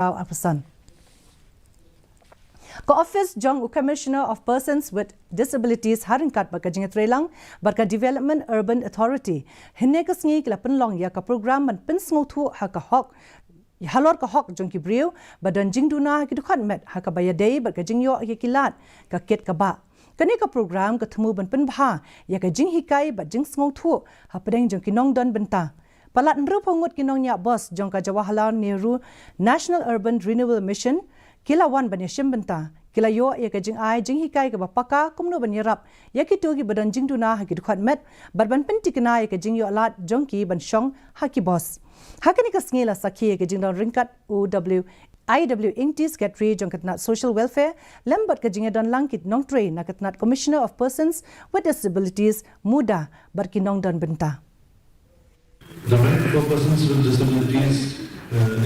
Apasan. Office Jong Commissioner of Persons with Disabilities Haringkat baka Jingduna baka Development Urban Authority hinne ka sngi kila penlong ya ka program man Pynsngewthuh ha ka hok Halor ka hok Jong ki Briew badan Jingduna ki Dkhot met ha ka bayadei baka Jingyo ki kilat ka ket ka ba kani ka program ka thmu ban penbha ya ka Jinghikai ba Pynsngewthuh ha pedeng Jong ki nong don benta palat nru pongut ki nong nya boss Jong ka Jawaharlal Nehru National Urban Renewal Mission kila wan banyashim benta kila yo ya ka Jinghikai ka bapaka kumno banyarap ya ki togi badan Jingduna ha ki Dkhot met barban pentikna ya ka Jingyo alat Jongki ban shong ha ki boss hakani ka ngila sakhi ya ka Jingdon ringkat UW IW Ingtis Secretary Jongkatnat Social Welfare lembat ka Jingdon langkit nong train nakatnat Commissioner of Persons with Disabilities muda barkinong don benta. The right for persons with disabilities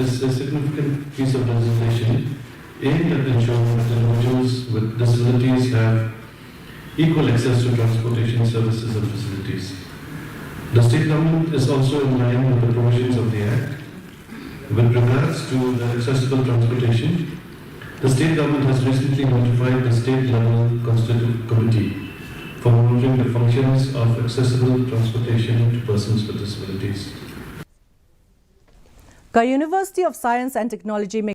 is a significant piece of legislation aimed at ensuring that individuals with disabilities have equal access to transportation services and facilities. The state government is also in line with the provisions of the Act. With regards to the accessible transportation, the state government has recently notified the state-level constitutive committee for monitoring the functions of accessible transportation to persons with disabilities. The University of Science and Technology